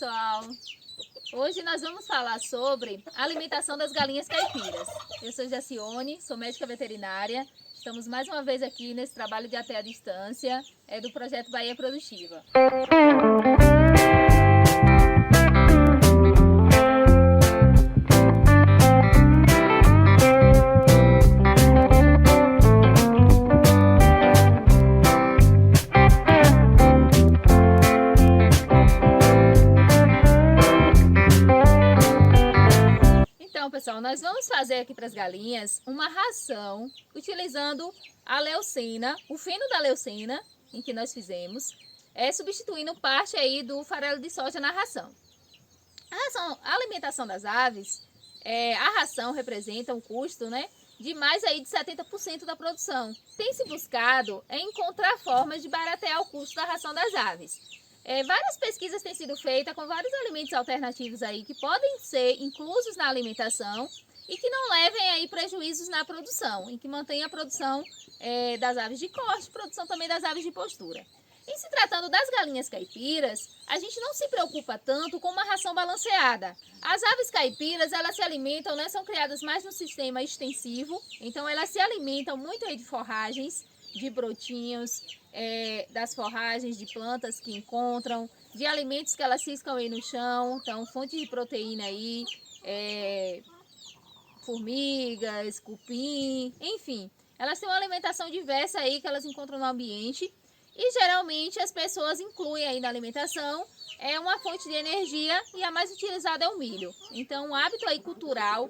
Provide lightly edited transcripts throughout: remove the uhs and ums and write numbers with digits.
pessoal! Hoje nós vamos falar sobre a alimentação das galinhas caipiras. Eu sou Jacione, sou médica veterinária. Estamos mais uma vez aqui nesse trabalho de AT à distância, do projeto Bahia Produtiva. Pessoal, nós vamos fazer aqui para as galinhas uma ração utilizando a leucina, o feno da leucina em que nós fizemos, substituindo parte aí do farelo de soja na ração. A alimentação das aves, a ração representa um custo, de mais aí de 70% da produção. Tem se buscado encontrar formas de baratear o custo da ração das aves. Várias pesquisas têm sido feitas com vários alimentos alternativos aí que podem ser inclusos na alimentação e que não levem aí prejuízos na produção, e que mantenham a produção das aves de corte, produção também das aves de postura. Em se tratando das galinhas caipiras, a gente não se preocupa tanto com uma ração balanceada. As aves caipiras, elas se alimentam, são criadas mais no sistema extensivo, então elas se alimentam muito aí de forragens, de brotinhos, das forragens de plantas que encontram, de alimentos que elas ciscam aí no chão, então fonte de proteína aí, formigas, cupim, enfim. Elas têm uma alimentação diversa aí que elas encontram no ambiente e geralmente as pessoas incluem aí na alimentação uma fonte de energia e a mais utilizada é o milho. Então o hábito aí cultural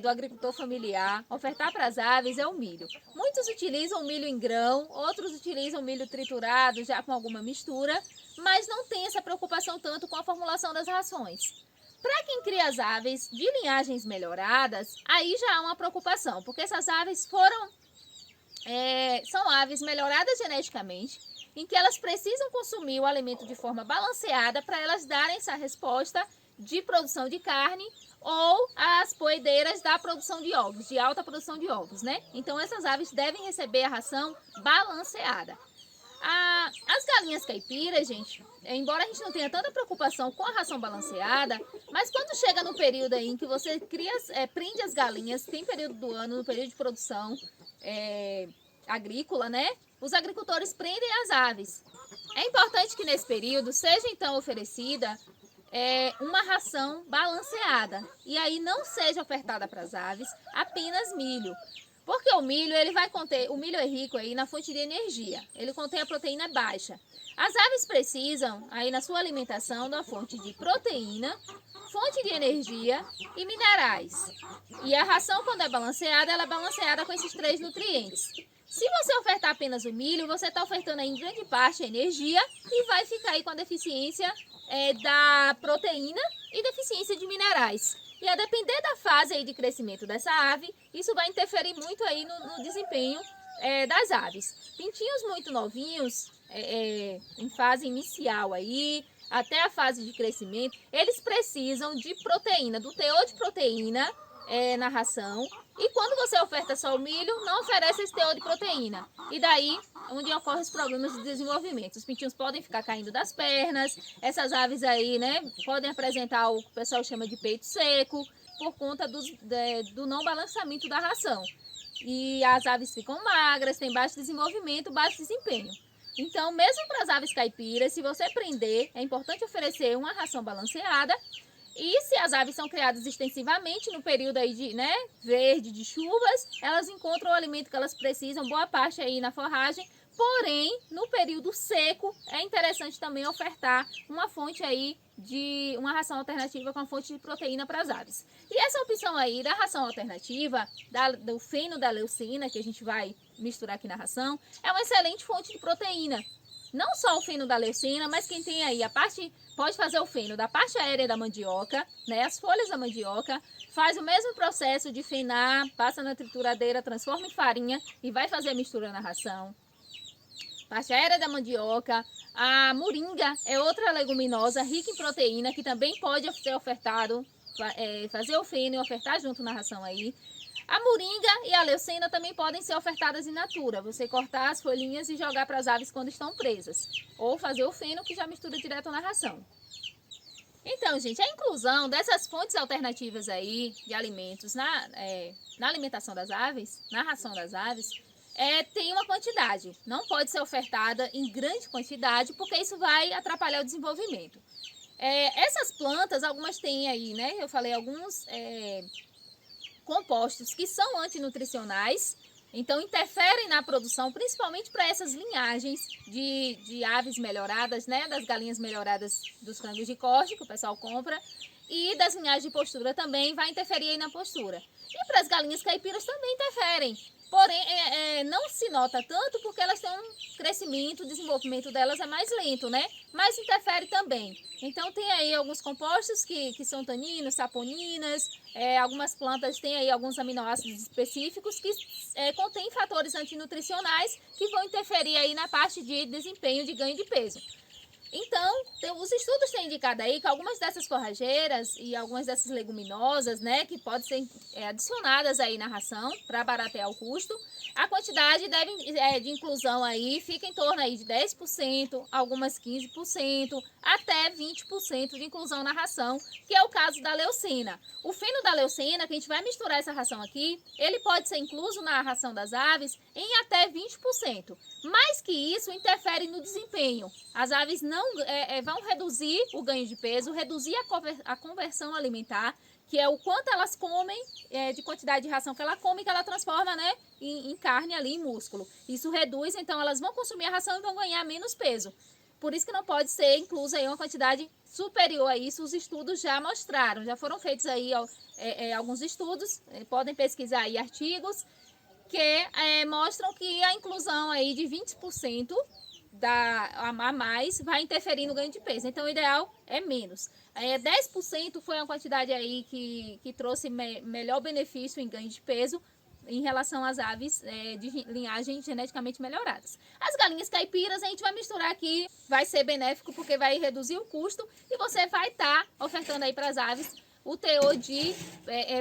do agricultor familiar ofertar para as aves é o milho. Muitos utilizam o milho em grão, outros utilizam o milho triturado já com alguma mistura, mas não tem essa preocupação tanto com a formulação das rações. Para quem cria as aves de linhagens melhoradas, aí já há uma preocupação, porque essas aves são aves melhoradas geneticamente, em que elas precisam consumir o alimento de forma balanceada para elas darem essa resposta de produção de carne ou as poedeiras da produção de ovos, de alta produção de ovos, Então essas aves devem receber a ração balanceada. As galinhas caipiras, gente, embora a gente não tenha tanta preocupação com a ração balanceada, mas quando chega no período aí em que você prende as galinhas, tem período do ano, no período de produção agrícola, os agricultores prendem as aves. É importante que nesse período seja então oferecida uma ração balanceada e aí não seja ofertada para as aves apenas milho. Porque o milho, o milho é rico aí na fonte de energia, ele contém a proteína baixa. As aves precisam aí na sua alimentação da fonte de proteína, fonte de energia e minerais. E a ração, quando é balanceada, ela é balanceada com esses 3 nutrientes. Se você ofertar apenas o milho, você está ofertando aí em grande parte a energia e vai ficar aí com a deficiência da proteína e deficiência de minerais. E a depender da fase aí de crescimento dessa ave, isso vai interferir muito aí no desempenho das aves. Pintinhos muito novinhos, em fase inicial aí, até a fase de crescimento, eles precisam de proteína, do teor de proteína na ração. E quando você oferta só o milho, não oferece esse teor de proteína. E daí, onde ocorrem os problemas de desenvolvimento. Os pintinhos podem ficar caindo das pernas, essas aves aí, podem apresentar o que o pessoal chama de peito seco, por conta do não balanceamento da ração. E as aves ficam magras, têm baixo desenvolvimento, baixo desempenho. Então, mesmo para as aves caipiras, se você prender, é importante oferecer uma ração balanceada. E se as aves são criadas extensivamente no período aí verde de chuvas, elas encontram o alimento que elas precisam, boa parte aí na forragem. Porém, no período seco, é interessante também ofertar uma fonte aí uma ração alternativa com a fonte de proteína para as aves. E essa opção aí da ração alternativa, do feno da leucina, que a gente vai misturar aqui na ração, é uma excelente fonte de proteína. Não só o feno da leucina, mas quem tem aí pode fazer o feno da parte aérea da mandioca, as folhas da mandioca, faz o mesmo processo de fenar, passa na trituradeira, transforma em farinha e vai fazer a mistura na ração. Parte aérea da mandioca, a moringa é outra leguminosa rica em proteína que também pode ser ofertado, fazer o feno e ofertar junto na ração aí. A moringa e a leucina também podem ser ofertadas in natura. Você cortar as folhinhas e jogar para as aves quando estão presas. Ou fazer o feno, que já mistura direto na ração. Então, gente, a inclusão dessas fontes alternativas aí de alimentos na alimentação das aves, na ração das aves, tem uma quantidade. Não pode ser ofertada em grande quantidade, porque isso vai atrapalhar o desenvolvimento. Essas plantas, algumas têm aí, né? Eu falei alguns compostos que são antinutricionais, então interferem na produção, principalmente para essas linhagens de aves melhoradas, né? Das galinhas melhoradas dos frangos de corte, que o pessoal compra, e das linhagens de postura também vai interferir aí na postura. E para as galinhas caipiras também interferem. Porém, não se nota tanto porque elas têm um crescimento, o desenvolvimento delas é mais lento, né? Mas interfere também. Então tem aí alguns compostos que são taninos, saponinas, algumas plantas têm aí alguns aminoácidos específicos que contêm fatores antinutricionais que vão interferir aí na parte de desempenho de ganho de peso. Então, os estudos têm indicado aí que algumas dessas forrageiras e algumas dessas leguminosas, né, que podem ser adicionadas aí na ração para baratear o custo, a quantidade de inclusão aí fica em torno aí de 10%, algumas 15%, até 20% de inclusão na ração, que é o caso da leucina. O feno da leucina, que a gente vai misturar essa ração aqui, ele pode ser incluso na ração das aves em até 20%. Mais que isso, interfere no desempenho. As aves não vão reduzir o ganho de peso, reduzir a conversão alimentar, que é o quanto elas comem, de quantidade de ração que ela come, que ela transforma, né, em carne ali, em músculo. Isso reduz, então elas vão consumir a ração e vão ganhar menos peso. Por isso que não pode ser inclusa aí uma quantidade superior a isso, os estudos já mostraram, já foram feitos aí alguns estudos, podem pesquisar aí artigos, que mostram que a inclusão aí de 20% a mais vai interferir no ganho de peso. Então, o ideal é menos. 10% foi uma quantidade aí que trouxe melhor benefício em ganho de peso em relação às aves de linhagem geneticamente melhoradas. As galinhas caipiras a gente vai misturar aqui, vai ser benéfico porque vai reduzir o custo e você vai estar ofertando aí para as aves o teor de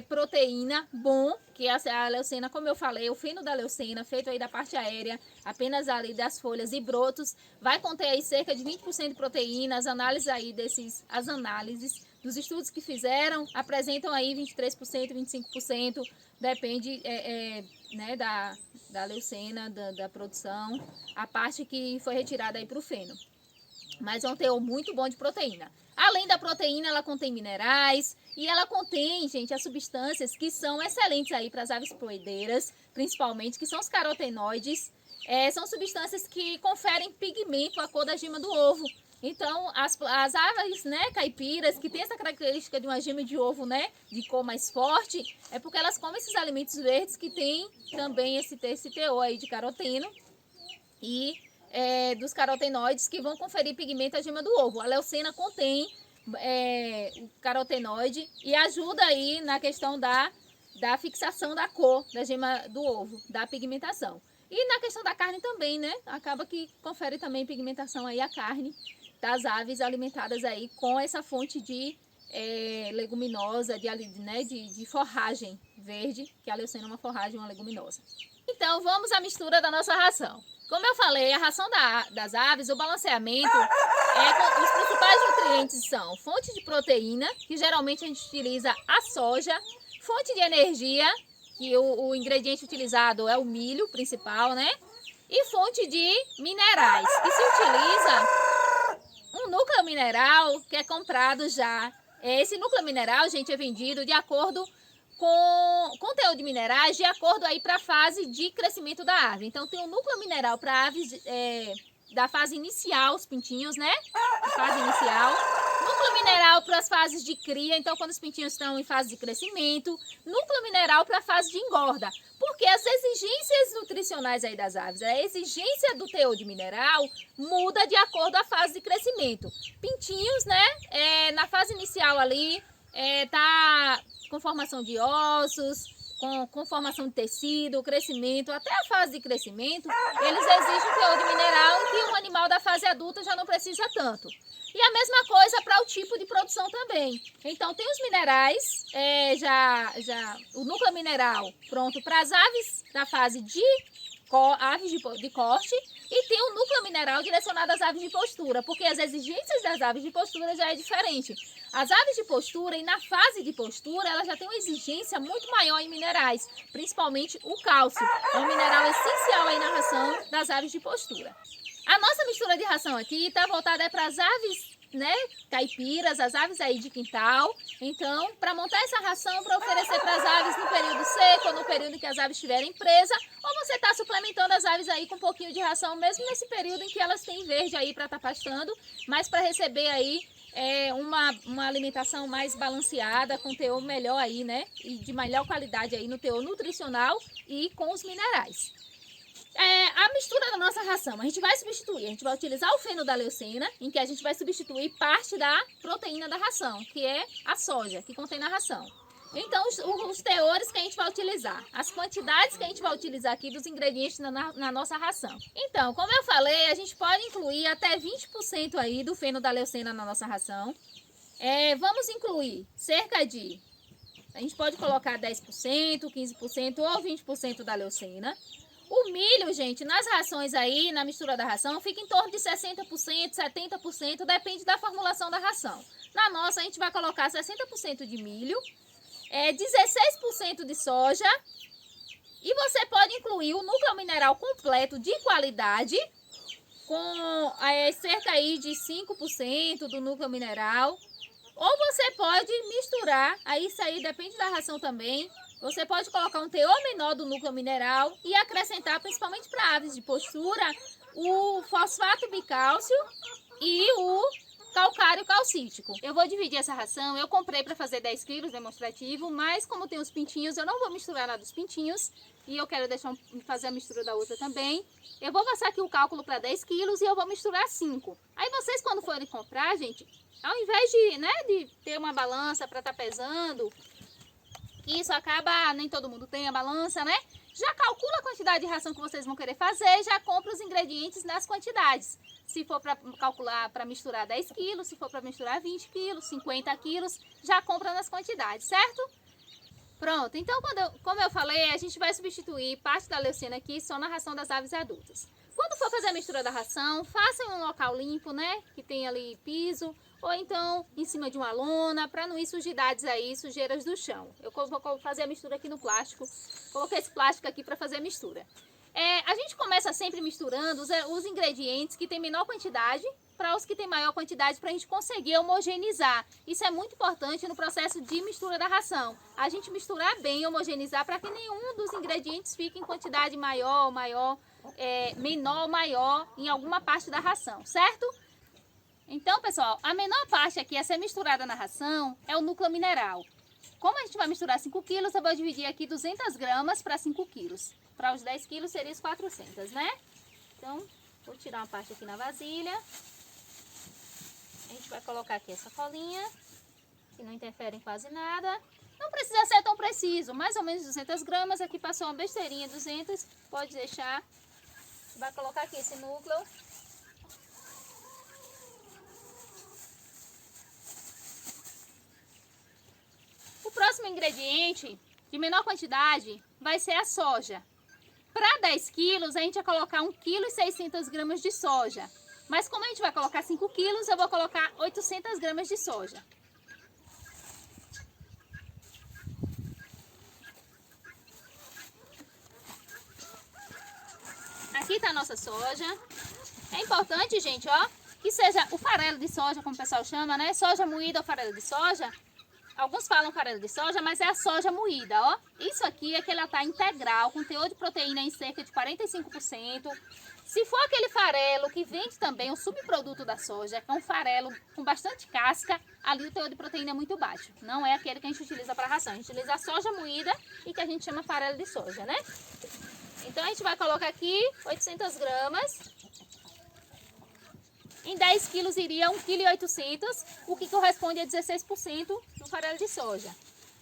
proteína bom, que a leucina, como eu falei, o feno da leucina, feito aí da parte aérea, apenas ali das folhas e brotos, vai conter aí cerca de 20% de proteína. As análises dos estudos que fizeram apresentam aí 23%, 25%, depende né, da leucina, da produção, a parte que foi retirada aí para o feno. Mas é um teor muito bom de proteína. Além da proteína, ela contém minerais e ela contém, gente, as substâncias que são excelentes aí para as aves poedeiras, principalmente, que são os carotenoides. São substâncias que conferem pigmento à cor da gema do ovo. Então, as aves, né, caipiras, que tem essa característica de uma gema de ovo, né, de cor mais forte, é porque elas comem esses alimentos verdes que tem também esse teor aí de caroteno e dos carotenoides que vão conferir pigmento à gema do ovo. A leucina contém o carotenoide e ajuda aí na questão da fixação da cor da gema do ovo, da pigmentação. E na questão da carne também, né? Acaba que confere também pigmentação aí à carne das aves alimentadas aí com essa fonte de leguminosa, de forragem verde, que a leucina é uma forragem, uma leguminosa. Então, vamos à mistura da nossa ração. Como eu falei, a ração das aves, o balanceamento, os principais nutrientes são fonte de proteína, que geralmente a gente utiliza a soja, fonte de energia, que o ingrediente utilizado é o milho principal, né? E fonte de minerais, que se utiliza um núcleo mineral que é comprado já. Esse núcleo mineral, gente, é vendido de acordo com teor de minerais, de acordo aí para a fase de crescimento da ave. Então, tem um núcleo mineral para aves da fase inicial, os pintinhos, né? A fase inicial. Núcleo mineral para as fases de cria, então quando os pintinhos estão em fase de crescimento. Núcleo mineral para a fase de engorda. Porque as exigências nutricionais aí das aves, a exigência do teor de mineral muda de acordo à fase de crescimento. Pintinhos, né? Na fase inicial ali, tá com formação de ossos, com formação de tecido, crescimento, até a fase de crescimento, eles exigem um teor de mineral que um animal da fase adulta já não precisa tanto. E a mesma coisa para o tipo de produção também. Então, tem os minerais, o núcleo mineral pronto para as aves da fase de aves de corte, e tem o núcleo mineral direcionado às aves de postura, porque as exigências das aves de postura já é diferente. As aves de postura, e na fase de postura, ela já tem uma exigência muito maior em minerais, principalmente o cálcio. É um mineral essencial aí na ração das aves de postura. A nossa mistura de ração aqui está voltada para as aves, né, caipiras, as aves aí de quintal. Então, para montar essa ração para oferecer para as aves no período seco, ou no período em que as aves estiverem presas, ou você está suplementando as aves aí com um pouquinho de ração, mesmo nesse período em que elas têm verde aí para estar pastando, mas para receber aí uma alimentação mais balanceada, com teor melhor aí, né, e de melhor qualidade aí no teor nutricional e com os minerais. A mistura da nossa ração, a gente vai utilizar o feno da leucina, em que a gente vai substituir parte da proteína da ração, que é a soja, que contém na ração. Então, os teores que a gente vai utilizar, as quantidades que a gente vai utilizar aqui dos ingredientes na nossa ração. Então, como eu falei, a gente pode incluir até 20% aí do feno da leucina na nossa ração. Vamos incluir cerca de, a gente pode colocar 10%, 15% ou 20% da leucina. O milho, gente, nas rações aí, na mistura da ração, fica em torno de 60%, 70%, depende da formulação da ração. Na nossa, a gente vai colocar 60% de milho, 16% de soja, e você pode incluir o núcleo mineral completo de qualidade, com cerca aí de 5% do núcleo mineral, ou você pode misturar, aí isso aí depende da ração também. Você pode colocar um teor menor do núcleo mineral e acrescentar, principalmente para aves de postura, o fosfato bicálcio e o calcário calcítico. Eu vou dividir essa ração, eu comprei para fazer 10 quilos demonstrativo, mas como tem os pintinhos, eu não vou misturar nada dos pintinhos e eu quero fazer a mistura da outra também. Eu vou passar aqui o cálculo para 10 quilos e eu vou misturar 5. Aí vocês, quando forem comprar, gente, ao invés de ter uma balança para estar pesando, isso acaba, nem todo mundo tem a balança, né? Já calcula a quantidade de ração que vocês vão querer fazer, já compra os ingredientes nas quantidades. Se for para calcular, para misturar 10 quilos, se for para misturar 20 quilos, 50 quilos, já compra nas quantidades, certo? Pronto, então como eu falei, a gente vai substituir parte da leucina aqui só na ração das aves adultas. Quando for fazer a mistura da ração, faça em um local limpo, né? Que tem ali piso, ou então em cima de uma lona, para não ir sujidades aí, sujeiras do chão. Eu vou fazer a mistura aqui no plástico, coloquei esse plástico aqui para fazer a mistura. A gente começa sempre misturando os ingredientes que tem menor quantidade para os que tem maior quantidade, para a gente conseguir homogeneizar. Isso é muito importante no processo de mistura da ração. A gente misturar bem, homogeneizar, para que nenhum dos ingredientes fique em quantidade menor, maior em alguma parte da ração, certo? Então, pessoal, a menor parte aqui a ser misturada na ração é o núcleo mineral. Como a gente vai misturar 5 quilos, eu vou dividir aqui 200 gramas para 5 quilos. Para os 10 quilos seria os 400, né? Então, vou tirar uma parte aqui na vasilha. A gente vai colocar aqui essa colinha, que não interfere em quase nada. Não precisa ser tão preciso, mais ou menos 200 gramas. Aqui passou uma besteirinha, 200, pode deixar. Vai colocar aqui esse núcleo. O próximo ingrediente, de menor quantidade, vai ser a soja. Para 10 quilos, a gente vai colocar 1,6 kg de soja. Mas como a gente vai colocar 5 quilos, eu vou colocar 800 gramas de soja. Aqui está a nossa soja. É importante, gente, ó, que seja o farelo de soja, como o pessoal chama, né? Soja moída ou farelo de soja. Alguns falam farelo de soja, mas é a soja moída, ó. Isso aqui é que ela tá integral, com teor de proteína em cerca de 45%. Se for aquele farelo que vende também o subproduto da soja, que é um farelo com bastante casca, ali o teor de proteína é muito baixo. Não é aquele que a gente utiliza para ração. A gente utiliza a soja moída e que a gente chama farelo de soja, né? Então a gente vai colocar aqui 800 gramas. Em 10 quilos iria 1,8 kg, o que corresponde a 16% do farelo de soja.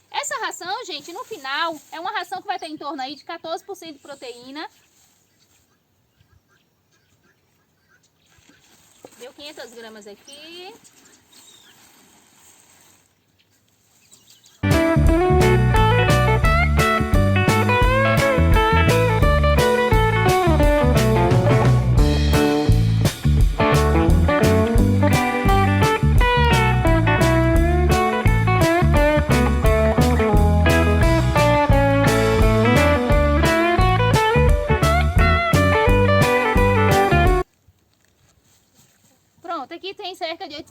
Essa ração, gente, no final, é uma ração que vai ter em torno aí de 14% de proteína. Deu 500 gramas aqui.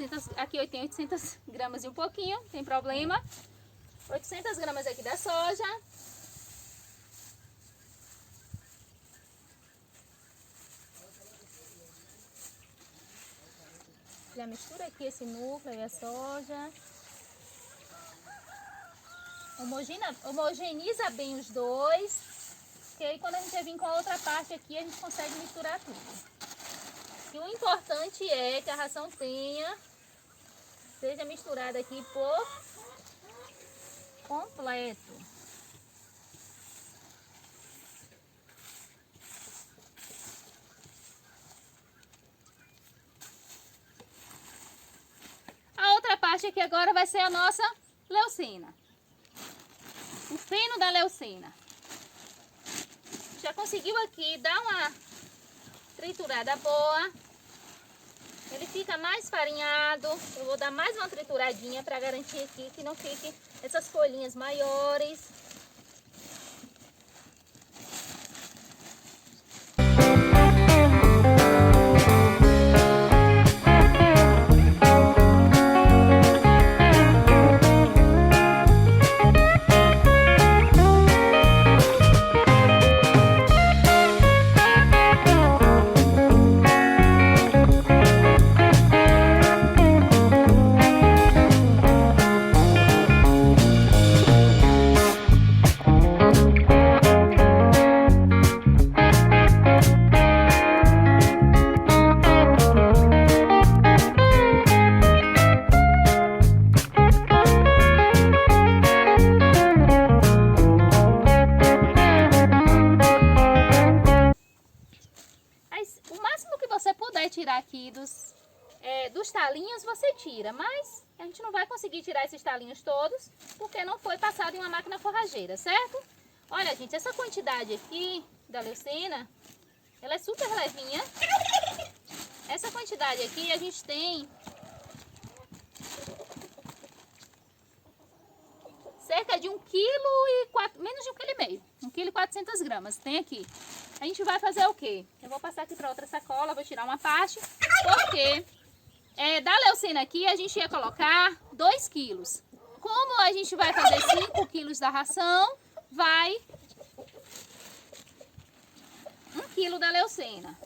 800, aqui 800 gramas e um pouquinho, não tem problema. 800 gramas aqui da soja. Já mistura aqui esse núcleo e a soja. Homogeniza bem os dois. Porque aí quando a gente vir com a outra parte aqui, a gente consegue misturar tudo. E o importante é que a ração seja misturada aqui por completo. A outra parte aqui agora vai ser a nossa leucina. O feno da leucina. Já conseguiu aqui dar uma triturada boa. Ele fica mais farinhado. Eu vou dar mais uma trituradinha para garantir aqui que não fique essas folhinhas maiores. Tirar aqui dos talinhos, você tira, mas a gente não vai conseguir tirar esses talinhos todos porque não foi passado em uma máquina forrageira, certo? Olha, gente, essa quantidade aqui da leucina, ela é super levinha. Essa quantidade aqui a gente tem cerca de 1 kg menos de 1,5 kg, 1,4 kg tem aqui. A gente vai fazer o quê? Eu vou passar aqui para outra sacola, vou tirar uma parte, porque da leucina aqui a gente ia colocar 2 quilos. Como a gente vai fazer 5 quilos da ração, vai 1 quilo da leucina.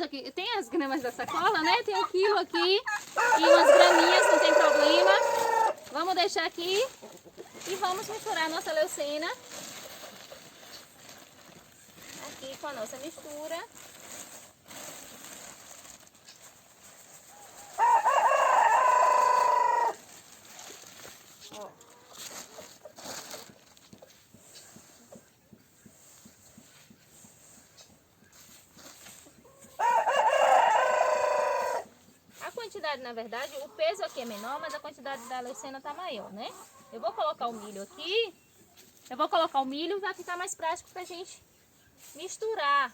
Aqui, tem as gramas da sacola, né? Tem 1 quilo aqui e umas graminhas, não tem problema. Vamos deixar aqui e vamos misturar a nossa leucina aqui com a nossa mistura. Ó. Na verdade, o peso aqui é menor, mas a quantidade da leucina tá maior, né? Eu vou colocar o milho aqui. Eu vou colocar o milho e vai ficar mais prático pra gente misturar.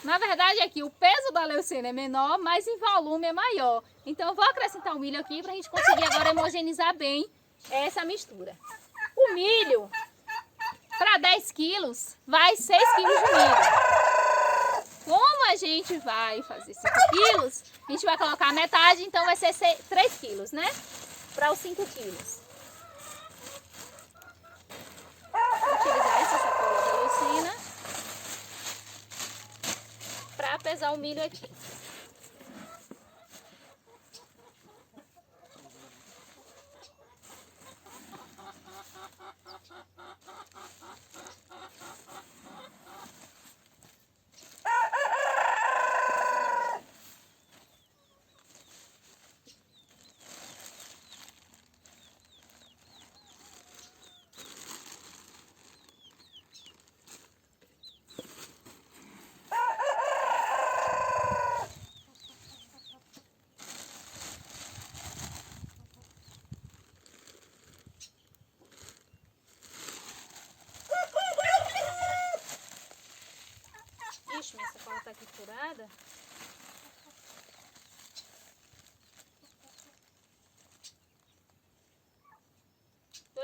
Na verdade, aqui o peso da leucina é menor, mas em volume é maior. Então, eu vou acrescentar o milho aqui pra gente conseguir agora homogeneizar bem essa mistura. O milho, para 10 quilos, vai 6 quilos de milho. Como a gente vai fazer 5 quilos, a gente vai colocar metade, então vai ser 3 quilos, né? Para os 5 quilos. Vou utilizar essa sacola da leucina para pesar o milho aqui.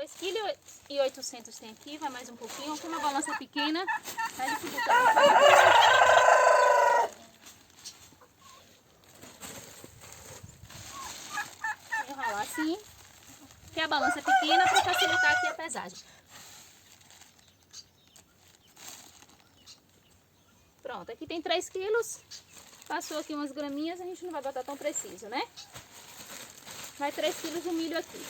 2,8 kg tem aqui, vai mais um pouquinho. Com uma balança pequena, vai dificultar. Vou enrolar assim, que a balança é pequena para facilitar aqui a pesagem. Pronto, aqui tem 3 quilos. Passou aqui umas graminhas, a gente não vai botar tão preciso, né? Vai 3 quilos de milho aqui.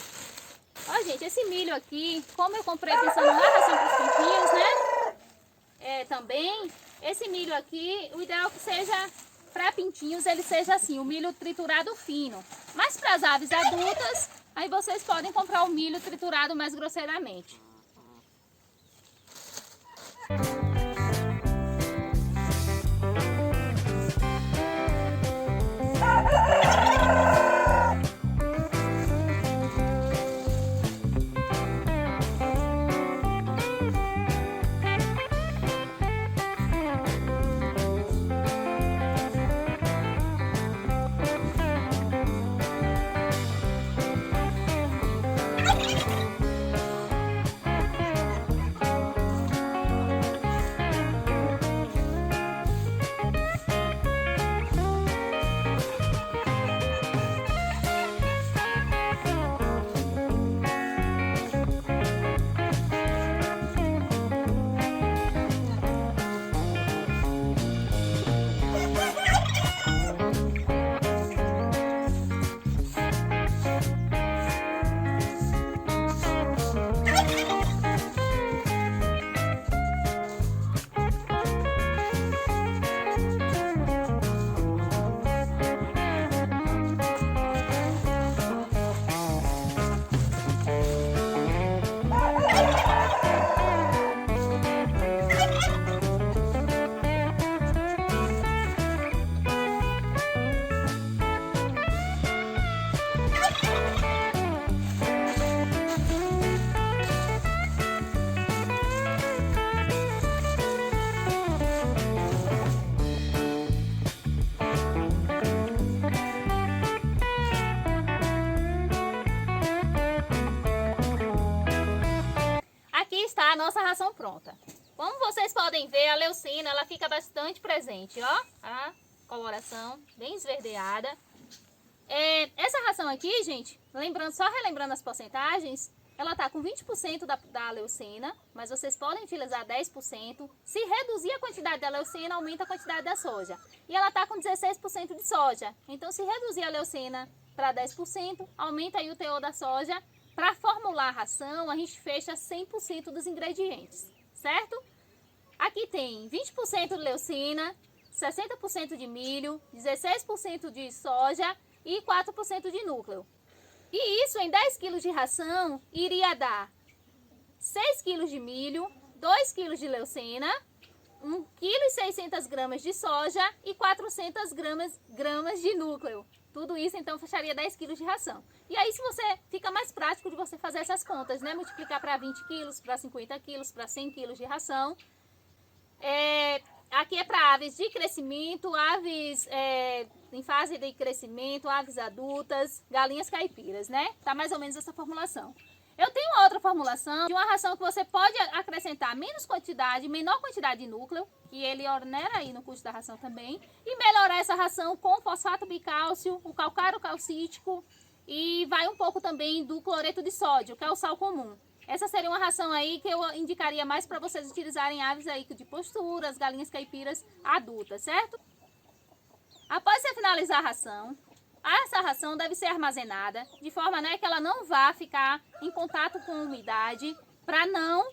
Ó, gente, esse milho aqui, como eu comprei pensando na ração para os pintinhos, né? Também, esse milho aqui, o ideal é que seja, para pintinhos, ele seja assim, o milho triturado fino. Mas para as aves adultas, aí vocês podem comprar o milho triturado mais grosseiramente. Está a nossa ração pronta. Como vocês podem ver, a leucina ela fica bastante presente, ó, a coloração bem esverdeada. Essa ração aqui, gente, lembrando, só relembrando as porcentagens, ela tá com 20% da leucina, mas vocês podem utilizar 10%. Se reduzir a quantidade da leucina, aumenta a quantidade da soja. E ela tá com 16% de soja. Então, se reduzir a leucina para 10%, aumenta aí o teor da soja. Para formular a ração, a gente fecha 100% dos ingredientes, certo? Aqui tem 20% de leucina, 60% de milho, 16% de soja e 4% de núcleo. E isso em 10 kg de ração iria dar 6 kg de milho, 2 kg de leucina, 1,6 kg de soja e 400 gramas de núcleo. Tudo isso, então, fecharia 10 kg de ração. E aí, se você fica mais prático de você fazer essas contas, né? Multiplicar para 20 quilos, para 50 quilos, para 100 quilos de ração. Aqui é para aves de crescimento, aves em fase de crescimento, aves adultas, galinhas caipiras, né? Tá mais ou menos essa formulação. Eu tenho outra formulação de uma ração que você pode acrescentar menor quantidade de núcleo, que ele onera aí no custo da ração também, e melhorar essa ração com fosfato bicálcio, o calcário calcítico e vai um pouco também do cloreto de sódio, que é o sal comum. Essa seria uma ração aí que eu indicaria mais para vocês utilizarem aves aí de posturas, galinhas caipiras adultas, certo? Após você finalizar a ração, essa ração deve ser armazenada de forma, né, que ela não vá ficar em contato com umidade para não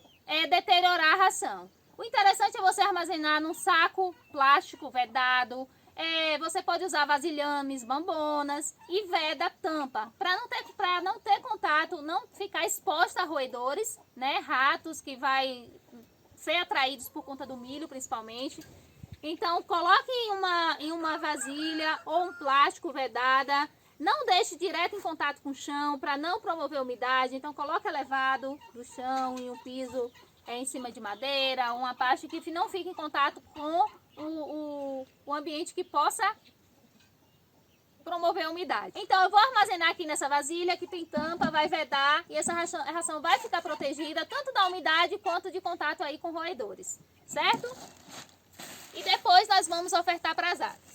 deteriorar a ração. O interessante é você armazenar num saco plástico vedado. Você pode usar vasilhames, bambonas e veda tampa para não ter contato, não ficar exposta a roedores, né, ratos que vai ser atraídos por conta do milho principalmente. Então, coloque em uma vasilha ou um plástico vedada. Não deixe direto em contato com o chão para não promover umidade. Então, coloque elevado do chão em um piso em cima de madeira, uma parte que não fique em contato com o ambiente que possa promover a umidade. Então eu vou armazenar aqui nessa vasilha que tem tampa, vai vedar e essa ração vai ficar protegida tanto da umidade quanto de contato aí com roedores, certo? E depois nós vamos ofertar para as aves.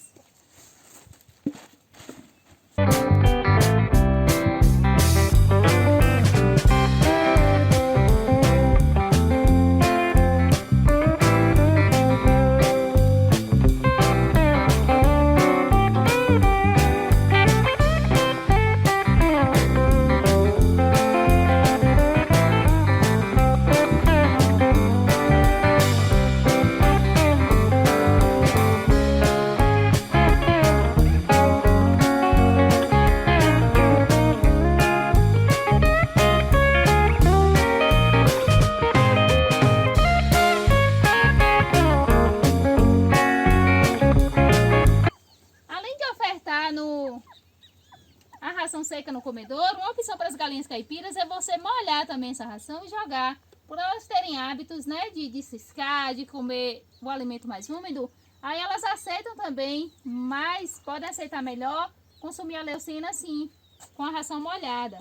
A ração seca no comedouro, uma opção para as galinhas caipiras é você molhar também essa ração e jogar. Por elas terem hábitos, né, de ciscar, de comer o alimento mais úmido, aí elas aceitam também, mas podem aceitar melhor consumir a leucina assim, com a ração molhada.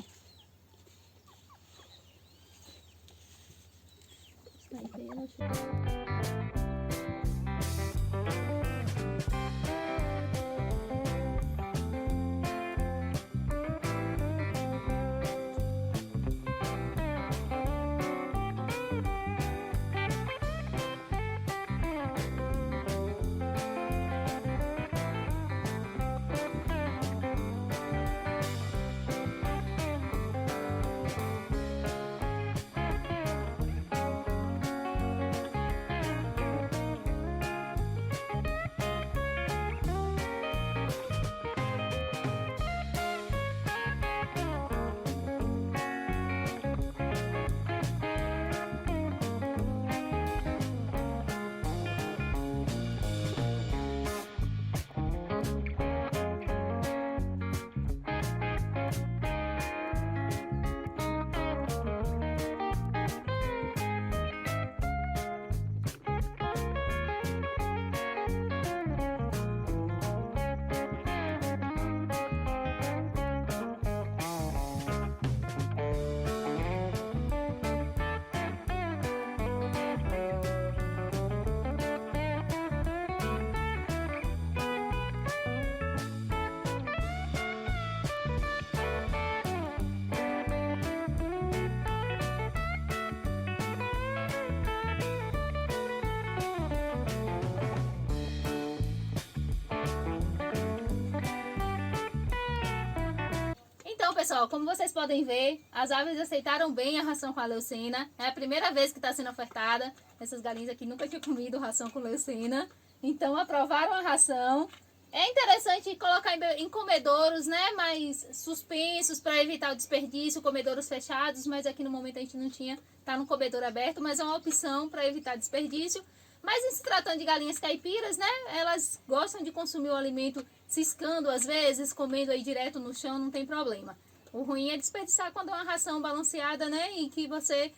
Então, pessoal, como vocês podem ver, as aves aceitaram bem a ração com a leucina. É a primeira vez que está sendo ofertada. Essas galinhas aqui nunca tinham comido ração com leucina. Então, aprovaram a ração. É interessante colocar em comedouros, né, mais suspensos para evitar o desperdício, comedouros fechados, mas aqui no momento a gente não tinha, tá no comedouro aberto, mas é uma opção para evitar desperdício. Mas em se tratando de galinhas caipiras, né, elas gostam de consumir o alimento ciscando às vezes, comendo aí direto no chão, não tem problema. O ruim é desperdiçar quando é uma ração balanceada, né, e que você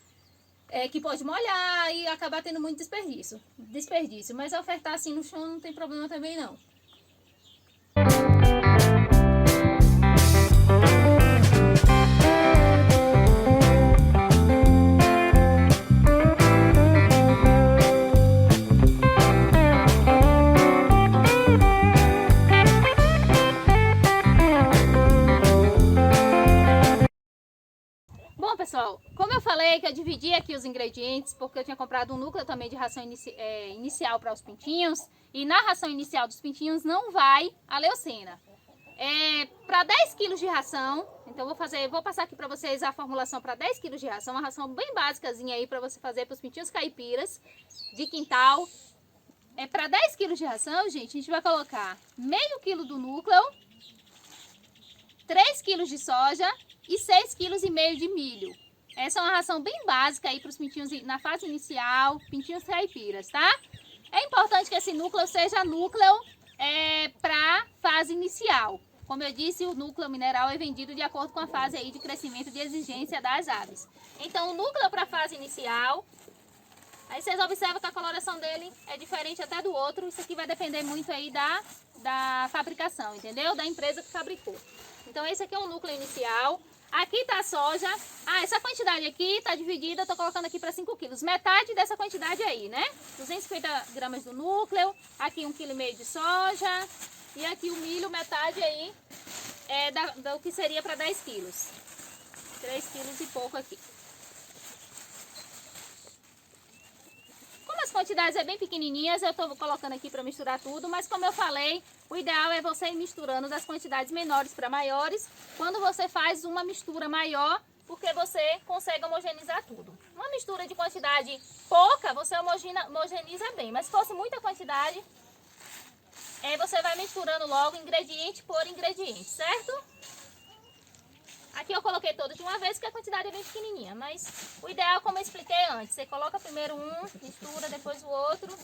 que pode molhar e acabar tendo muito desperdício. Mas ofertar assim no chão não tem problema também não. Bom, pessoal, como eu falei que eu dividi aqui os ingredientes, porque eu tinha comprado um núcleo também de ração inicial para os pintinhos, e na ração inicial dos pintinhos não vai a leucina. Para 10 kg de ração, então vou passar aqui para vocês a formulação para 10 kg de ração, uma ração bem básicazinha aí para você fazer para os pintinhos caipiras de quintal. Para 10 kg de ração, gente, a gente vai colocar meio quilo do núcleo, 3 kg de soja e 6,5 kg de milho. Essa é uma ração bem básica aí para os pintinhos na fase inicial, pintinhos caipiras, tá? É importante que esse núcleo seja núcleo para fase inicial. Como eu disse, o núcleo mineral é vendido de acordo com a fase aí de crescimento de exigência das aves. Então, o núcleo para a fase inicial Aí vocês observam que a coloração dele é diferente até do outro. Isso aqui vai depender muito aí da fabricação, entendeu? Da empresa que fabricou. Então esse aqui é o núcleo inicial. Aqui tá a soja. Essa quantidade aqui tá dividida, eu tô colocando aqui para 5 quilos. Metade dessa quantidade aí, né? 250 gramas do núcleo. Aqui 1,5 kg de soja. E aqui o milho, metade aí do que seria para 10 quilos. 3 quilos e pouco aqui. Como as quantidades é bem pequenininhas, eu estou colocando aqui para misturar tudo, mas como eu falei, o ideal é você ir misturando das quantidades menores para maiores, quando você faz uma mistura maior, porque você consegue homogeneizar tudo. Uma mistura de quantidade pouca, você homogeneiza bem, mas se fosse muita quantidade, você vai misturando logo ingrediente por ingrediente, certo? Aqui eu coloquei todo de uma vez, porque a quantidade é bem pequenininha, mas o ideal, como eu expliquei antes, você coloca primeiro um, mistura, depois o outro.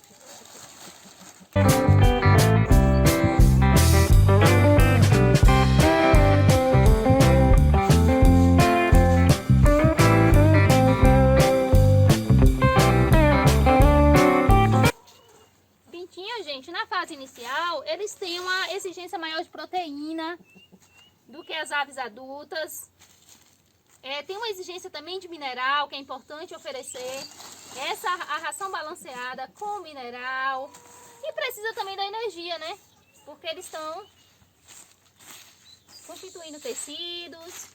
Pintinhos, gente, na fase inicial, eles têm uma exigência maior de proteína do que as aves adultas. Tem uma exigência também de mineral, que é importante oferecer. A ração balanceada com mineral. E precisa também da energia, né? Porque eles estão constituindo tecidos.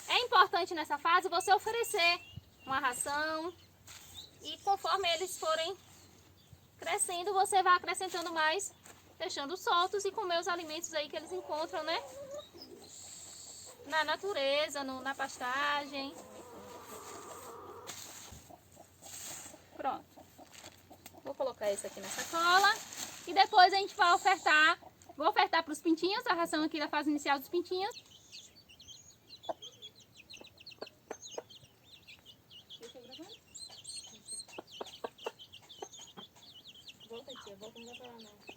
É importante nessa fase você oferecer uma ração. E conforme eles forem crescendo, você vai acrescentando mais, deixando soltos e comer os alimentos aí que eles encontram, né? Na natureza, na pastagem. Pronto. Vou colocar esse aqui na sacola. E depois a gente vai ofertar. Vou ofertar para os pintinhos, a ração aqui da fase inicial dos pintinhos. Deixa eu gravando? Volta, tia. Volta, não vai pra lá, não.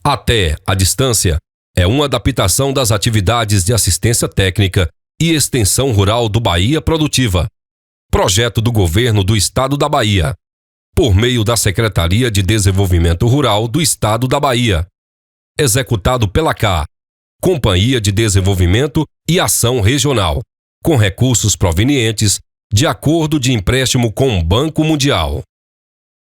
Até a distância é uma adaptação das atividades de assistência técnica e extensão rural do Bahia Produtiva. Projeto do Governo do Estado da Bahia, por meio da Secretaria de Desenvolvimento Rural do Estado da Bahia. Executado pela CA, Companhia de Desenvolvimento e Ação Regional, com recursos provenientes de acordo de empréstimo com o Banco Mundial.